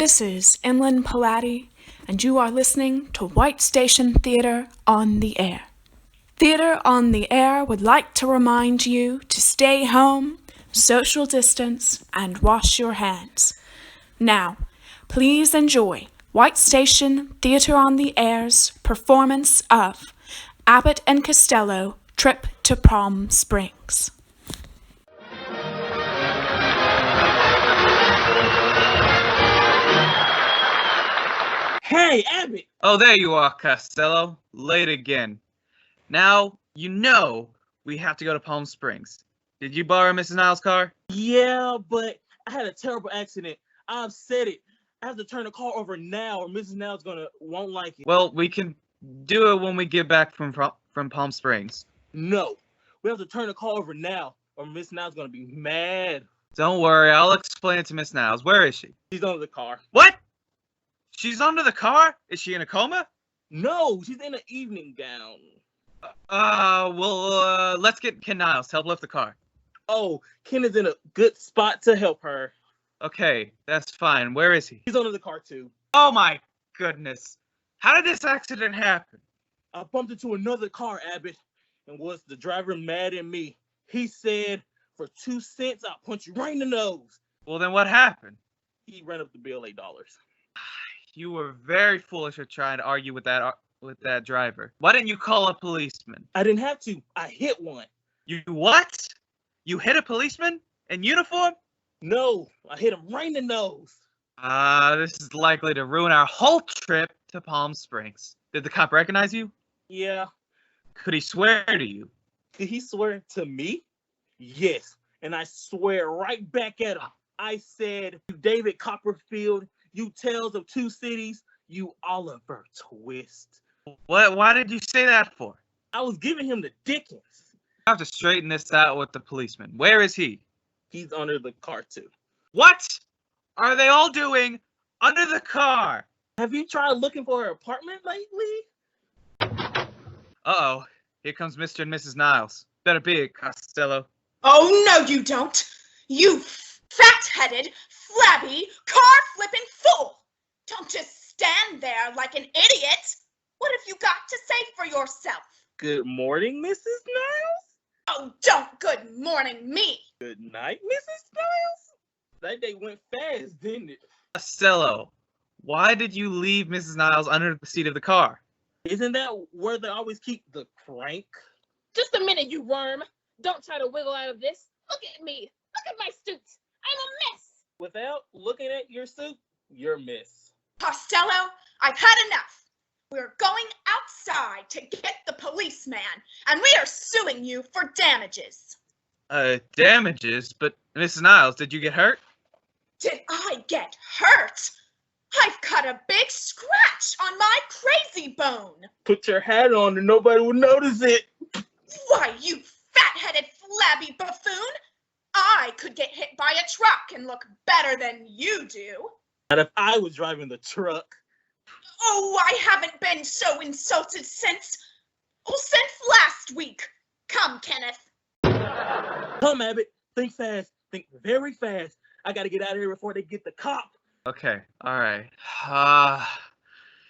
This is Inland Palladi, and you are listening to White Station Theatre on the Air. Theatre on the Air would like to remind you to stay home, social distance, and wash your hands. Now, please enjoy White Station Theatre on the Air's performance of Abbott and Costello Trip to Palm Springs. Hey, Abbott! Oh, there you are, Costello. Late again. Now, you know we have to go to Palm Springs. Did you borrow Mrs. Niles' car? Yeah, but I had a terrible accident. I upset it. I have to turn the car over now or Mrs. Niles won't like it. Well, we can do it when we get back from Palm Springs. No, we have to turn the car over now or Mrs. Niles gonna be mad. Don't worry, I'll explain it to Miss Niles. Where is she? She's under the car. What? She's under the car? Is she in a coma? No, she's in an evening gown. Let's get Ken Niles to help lift the car. Oh, Ken is in a good spot to help her. Okay, that's fine. Where is he? He's under the car too. Oh my goodness. How did this accident happen? I bumped into another car, Abbott, and was the driver mad at me. He said, for 2 cents, I'll punch you right in the nose. Well, then what happened? He ran up the bill $8. You were very foolish for trying to argue with that driver. Why didn't you call a policeman? I didn't have to. I hit one. You what? You hit a policeman in uniform? No, I hit him right in the nose. This is likely to ruin our whole trip to Palm Springs. Did the cop recognize you? Yeah. Could he swear to you? Did he swear to me? Yes. And I swear right back at him. I said, you David Copperfield, you Tales of Two Cities, you Oliver Twist. What? Why did you say that for? I was giving him the Dickens. I have to straighten this out with the policeman. Where is he? He's under the car too. What are they all doing under the car? Have you tried looking for an apartment lately? Uh-oh. Here comes Mr. and Mrs. Niles. Better be it, Costello. Oh, no, you don't. You fat-headed, flabby, car-flipping fool. Don't just stand there like an idiot. What have you got to say for yourself? Good morning, Mrs. Niles. Oh, don't good morning me. Good night, Mrs. Niles. That day went fast, didn't it? Costello, why did you leave Mrs. Niles under the seat of the car? Isn't that where they always keep the crank? Just a minute, you worm. Don't try to wiggle out of this. Look at me. Look at my suit. I'm a mess. Without looking at your suit, you're a mess. Costello, I've had enough. We're going outside to get the policeman, and we are suing you for damages. Damages? But, Mrs. Niles, did you get hurt? Did I get hurt? I've got a big scratch on my crazy bone. Put your hat on and nobody will notice it. Why, you fat-headed, flabby buffoon! I could get hit by a truck and look better than you do. Not if I was driving the truck. Oh, I haven't been so insulted since last week. Come, Kenneth. Come, Abbott. Think fast. Think very fast. I gotta get out of here before they get the cop. Okay, alright.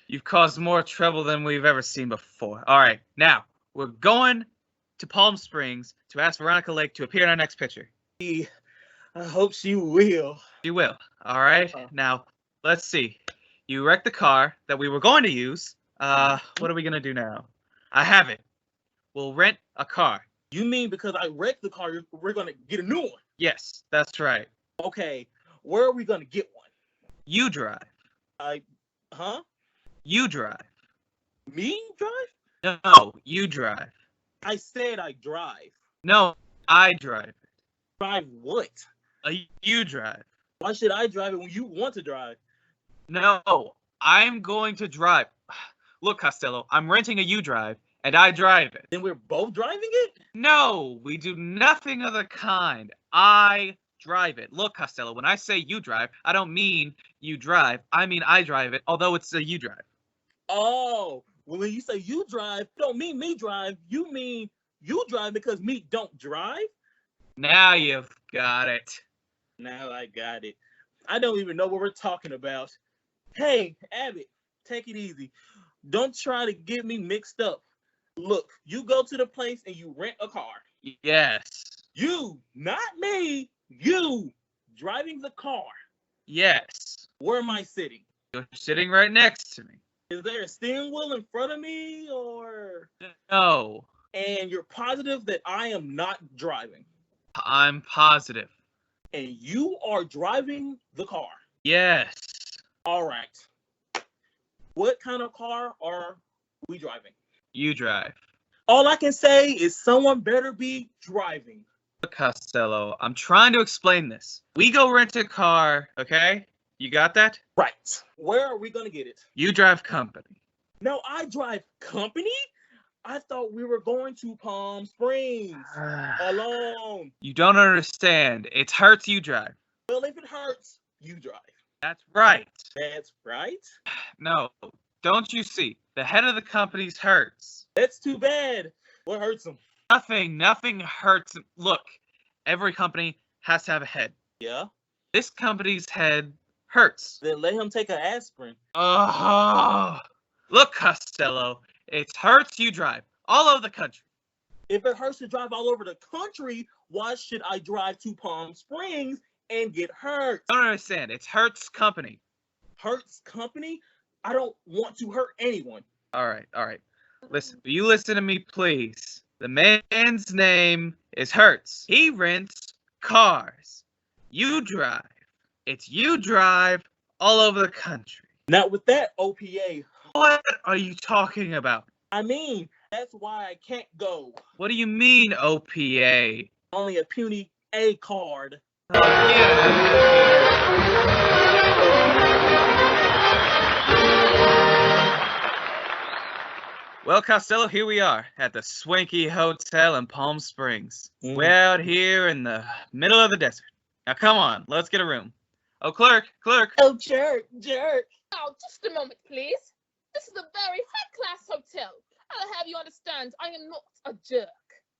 You've caused more trouble than we've ever seen before. Alright, now, we're going to Palm Springs to ask Veronica Lake to appear in our next picture. I hope she will. She will. Alright, now, let's see. You wrecked the car that we were going to use. What are we gonna do now? I have it. We'll rent a car. You mean because I wrecked the car, we're gonna get a new one? Yes, that's right. Okay, where are we gonna get one? You drive. You drive. Me drive? No, you drive. I said I drive. No, I drive it. Drive what? You drive. Why should I drive it when you want to drive? No, I'm going to drive. Look, Costello, I'm renting a U drive, and I drive it. Then we're both driving it? No, we do nothing of the kind. I drive it. Look, Costello, when I say you drive, I don't mean you drive. I mean I drive it, although it's a you drive. Oh, well, when you say you drive, you don't mean me drive. You mean you drive because me don't drive? Now you've got it. Now I got it. I don't even know what we're talking about. Hey, Abbott, take it easy. Don't try to get me mixed up. Look, you go to the place and you rent a car. Yes. You, not me. You, driving the car. Yes. Where am I sitting? You're sitting right next to me. Is there a steering wheel in front of me, or? No. And you're positive that I am not driving? I'm positive. And you are driving the car? Yes. All right. What kind of car are we driving? You drive. All I can say is someone better be driving. Costello, I'm trying to explain this. We go rent a car, okay? You got that? Right. Where are we going to get it? You drive company. No, I drive company? I thought we were going to Palm Springs alone. You don't understand. It hurts you drive. Well, if it hurts, you drive. That's right. That's right. No, don't you see? The head of the company's hurts. That's too bad. What hurts him? Nothing hurts him. Look, every company has to have a head. Yeah? This company's head hurts. Then let him take an aspirin. Oh, look, Costello, it hurts you drive all over the country. If it hurts to drive all over the country, why should I drive to Palm Springs and get hurt? I don't understand. It's Hurts Company. Hurts company? I don't want to hurt anyone. All right. Listen, will you listen to me, please? The man's name is Hertz. He rents cars. You drive. It's you drive all over the country. Now with that OPA, What are you talking about? I mean, that's why I can't go. What do you mean, OPA? Only a puny A card. Well, Costello, here we are at the swanky hotel in Palm Springs. Way out here in the middle of the desert. Now, come on, let's get a room. Oh, clerk. Oh, jerk. Now, just a moment, please. This is a very high-class hotel. I'll have you understand, I am not a jerk.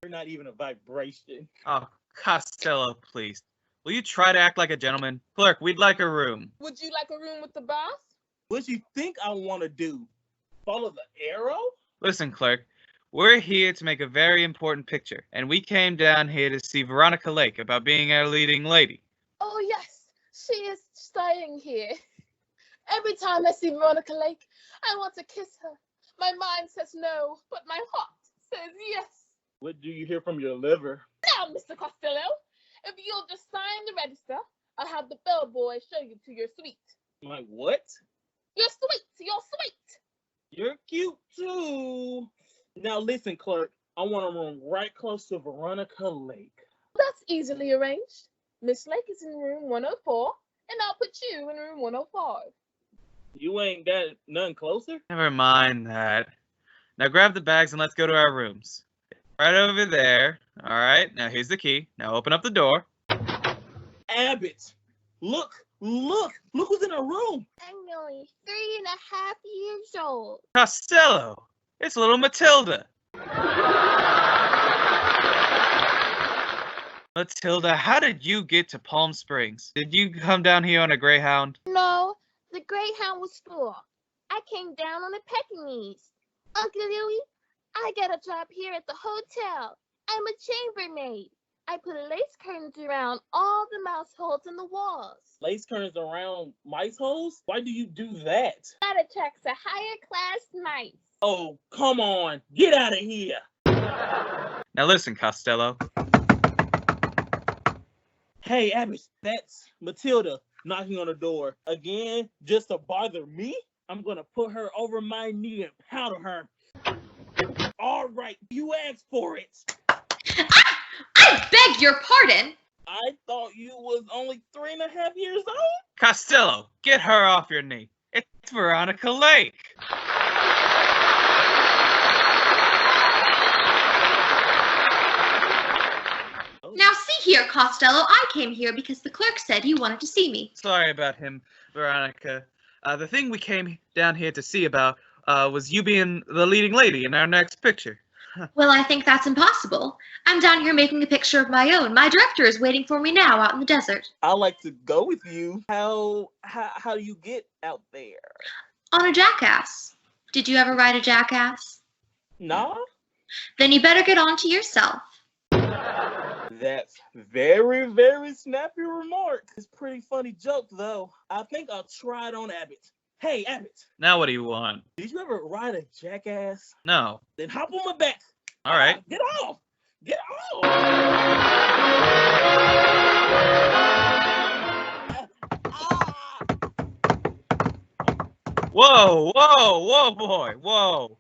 You're not even a vibration. Oh, Costello, please. Will you try to act like a gentleman? Clerk, we'd like a room. Would you like a room with a bath? What you think I want to do? Follow the arrow? Listen, clerk, we're here to make a very important picture, and we came down here to see Veronica Lake about being our leading lady. Oh, yes, she is staying here. Every time I see Veronica Lake, I want to kiss her. My mind says no, but my heart says yes. What do you hear from your liver? Now, Mr. Costello, if you'll just sign the register, I'll have the bellboy show you to your suite. My what? Your suite. You're cute too. Now listen, clerk. I want a room right close to Veronica Lake. That's easily arranged. Miss Lake is in room 104, and I'll put you in room 105. You ain't got none closer? Never mind that. Now grab the bags and let's go to our rooms. Right over there. All right, now here's the key. Now open up the door. Abbott, look who's in our room. I'm only 3.5 years old. Costello, it's little Matilda. Matilda, how did you get to Palm Springs? Did you come down here on a Greyhound? No, the Greyhound was full. I came down on a Pekingese. Uncle Louie, I got a job here at the hotel. I'm a chambermaid. I put lace curtains around all the mouse holes in the walls. Lace curtains around mice holes? Why do you do that? That attracts a higher class mice. Oh, come on. Get out of here. Now listen, Costello. Hey, Abbott, that's Matilda knocking on the door. Again, just to bother me? I'm going to put her over my knee and powder her. All right, you asked for it. I beg your pardon. I thought you was only 3.5 years old. Costello, get her off your knee. It's Veronica Lake. Now see here, Costello, I came here because the clerk said you wanted to see me. Sorry about him, Veronica. The thing we came down here to see about was you being the leading lady in our next picture. Well, I think that's impossible. I'm down here making a picture of my own. My director is waiting for me now out in the desert. I like to go with you. How do you get out there? On a jackass. Did you ever ride a jackass? Nah? Then you better get on to yourself. That's very, very snappy remark. It's a pretty funny joke, though. I think I'll try it on Abbott. Hey, Abbott, Now what do you want? did you ever ride a jackass? No. Then hop on my back. All right. Get off! Get off! Whoa, boy, whoa.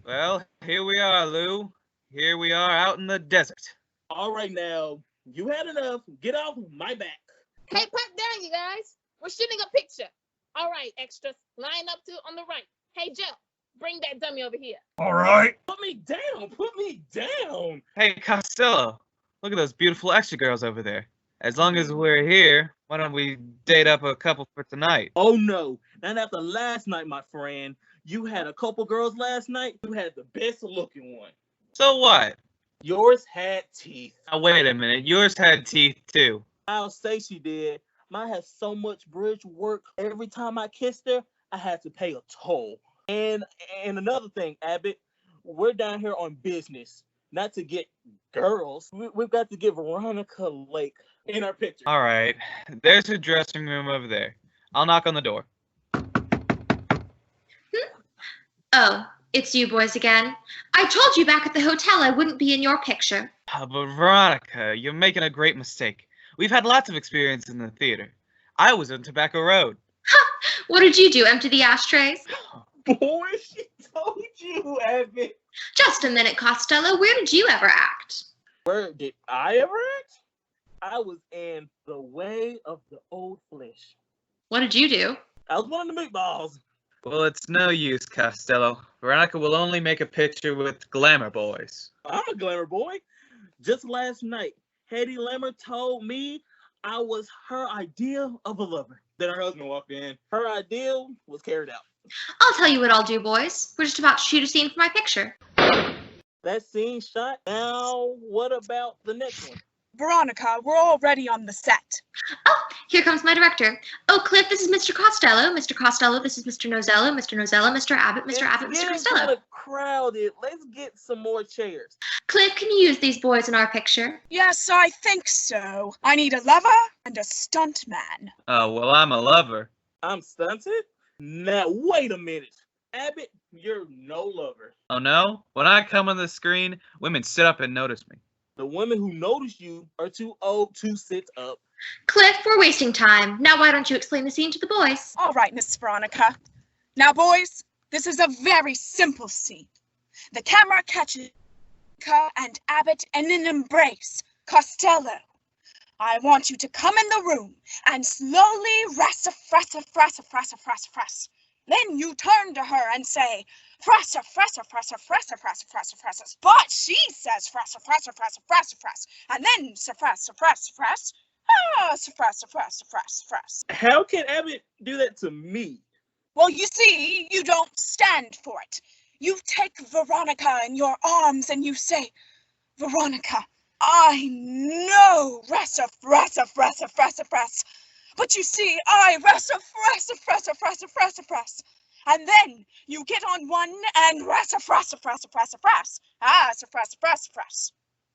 Well, here we are, Lou. Here we are out in the desert. All right, now, you had enough. Get off my back. Hey, pipe down, you guys. We're shooting a picture. All right, extras, line up on the right. Hey, Joe, bring that dummy over here. All right. Put me down. Put me down. Hey, Costello, look at those beautiful extra girls over there. As long as we're here, why don't we date up a couple for tonight? Oh, no. Not after last night, my friend. You had a couple girls last night. You had the best looking one. So what? Yours had teeth. Now, wait a minute. Yours had teeth, too. I'll say she did. Mine had so much bridge work. Every time I kissed her, I had to pay a toll. And another thing, Abbott, we're down here on business, not to get girls. We've got to get Veronica Lake in our picture. All right. There's her dressing room over there. I'll knock on the door. Oh, it's you boys again. I told you back at the hotel I wouldn't be in your picture. But Veronica, you're making a great mistake. We've had lots of experience in the theater. I was on Tobacco Road. What did you do, empty the ashtrays? Boy, she told you, Abbott. Just a minute, Costello. Where did you ever act? Where did I ever act? I was in The Way of the Old Flesh. What did you do? I was one of the meatballs. Well, it's no use, Costello. Veronica will only make a picture with glamour boys. I'm a glamour boy. Just last night, Hedy Lamer told me I was her ideal of a lover. Then her husband walked in. Her ideal was carried out. I'll tell you what I'll do, boys. We're just about to shoot a scene for my picture. That scene shot. Now, what about the next one? Veronica, we're already on the set. Oh, here comes my director. Oh, Cliff, this is Mr. Costello. Mr. Costello, this is Mr. Nozello. Mr. Nozello, Mr. Abbott, Mr. Abbott, Mr. Costello. It's kind of crowded. Let's get some more chairs. Cliff, can you use these boys in our picture? Yes, I think so. I need a lover and a stuntman. Oh, well, I'm a lover. I'm stunted? Now, wait a minute. Abbott, you're no lover. Oh, no? When I come on the screen, women sit up and notice me. The women who notice you are too old to sit up. Cliff, we're wasting time. Now why don't you explain the scene to the boys? All right, Miss Veronica. Now, boys, this is a very simple scene. The camera catches Veronica and Abbott in an embrace. Costello, I want you to come in the room and slowly frass. Then you turn to her and say, frass. But she says frass. And then frass. How can Abbott do that to me? Well, you see, you don't stand for it. You take Veronica in your arms and you say, Veronica, I know frass. But you see, I frass. And then you get on one and frass.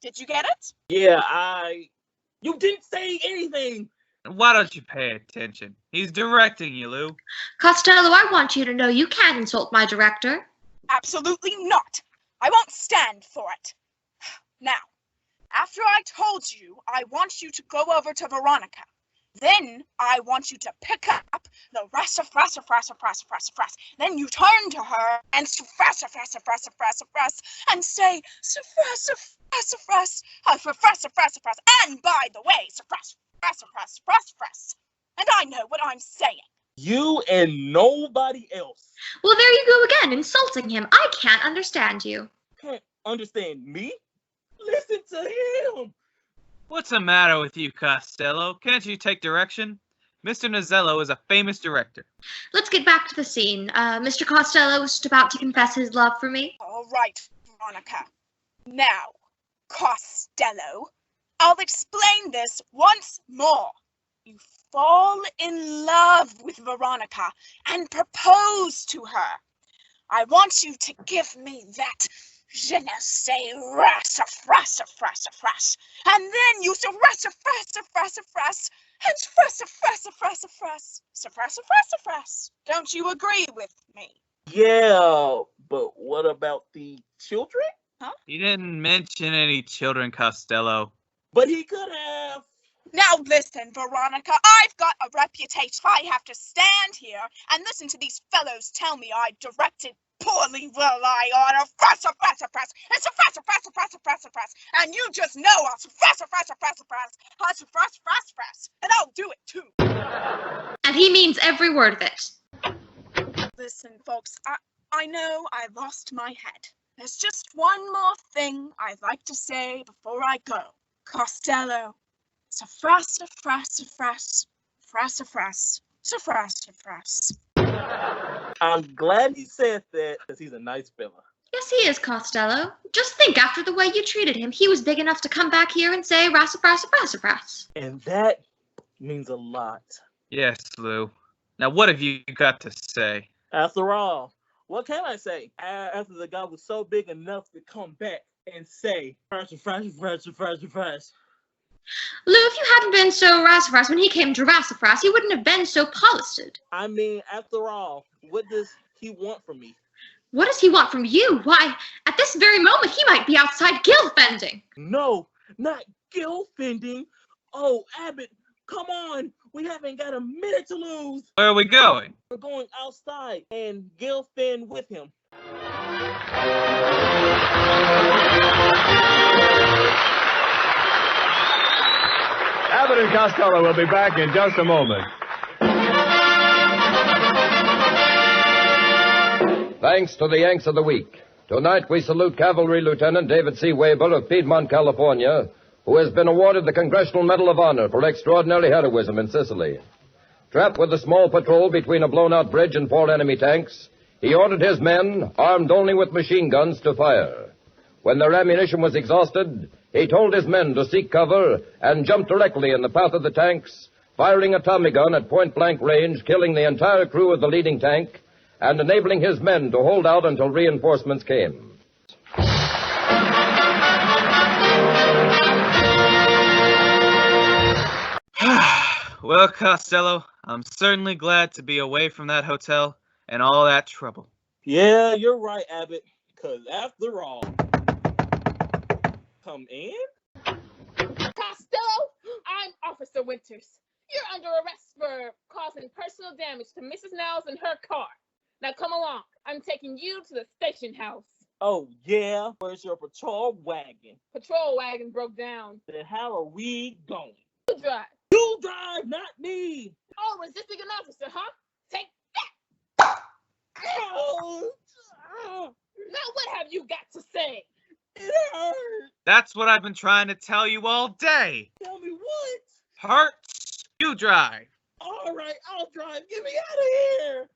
Did you get it? Yeah, You didn't say anything. Why don't you pay attention? He's directing you, Lou. Costello, I want you to know you can't insult my director. Absolutely not. I won't stand for it. Now, after I told you, I want you to go over to Veronica. Then I want you to pick up the frass. Then you turn to her and frass and say frass. And by the way, frass. And I know what I'm saying. You and nobody else. Well, there you go again, insulting him. I can't understand you. Can't understand me? Listen to him. What's the matter with you, Costello? Can't you take direction? Mr. Nozello is a famous director. Let's get back to the scene. Mr. Costello was just about to confess his love for me. All right, Veronica. Now, Costello, I'll explain this once more. You fall in love with Veronica and propose to her. I want you to give me that je ne sais frass, and then you frass. Don't you agree with me? Yeah, but what about the children? He didn't mention any children, Costello. But he could have. Now listen, Veronica, I've got a reputation. I have to stand here and listen to these fellows tell me I directed poorly. Well, I ought to frass. It's a frass. And you just know I'll frass. And I'll do it too. And he means every word of it. Listen, folks, I know I lost my head. There's just one more thing I'd like to say before I go. Costello, it's a frass. I'm glad he said that because he's a nice fella. Yes, he is, Costello. Just think, after the way you treated him, he was big enough to come back here and say rass. And that means a lot. Yes, Lou. Now what have you got to say? After all, what can I say? After the guy was so big enough to come back and say, frass. Lou, if you hadn't been so rassafras when he came to rassafras, he wouldn't have been so polished. I mean, after all, what does he want from me? What does he want from you? Why, at this very moment, he might be outside gill fending. No, not gill fending. Oh, Abbott, come on. We haven't got a minute to lose. Where are we going? We're going outside and gill fend with him. Abbott and Costello will be back in just a moment. Thanks to the Yanks of the Week. Tonight we salute Cavalry Lieutenant David C. Weber of Piedmont, California, who has been awarded the Congressional Medal of Honor for extraordinary heroism in Sicily. Trapped with a small patrol between a blown-out bridge and 4 enemy tanks, he ordered his men, armed only with machine guns, to fire. When their ammunition was exhausted, he told his men to seek cover and jump directly in the path of the tanks, firing a Tommy gun at point-blank range, killing the entire crew of the leading tank and enabling his men to hold out until reinforcements came. Well, Costello, I'm certainly glad to be away from that hotel and all that trouble. Yeah, you're right, Abbott. Because after all, come in? Costello, I'm Officer Winters. You're under arrest for causing personal damage to Mrs. Niles and her car. Now come along. I'm taking you to the station house. Oh, yeah? Where's your patrol wagon? Patrol wagon broke down. Then how are we going? You drive. You drive, not me! Oh, resisting an officer, huh? Take that! Oh, Now what have you got to say? it hurts! That's what I've been trying to tell you all day. Tell me what? Hurts, you drive. All right, I'll drive. Get me out of here!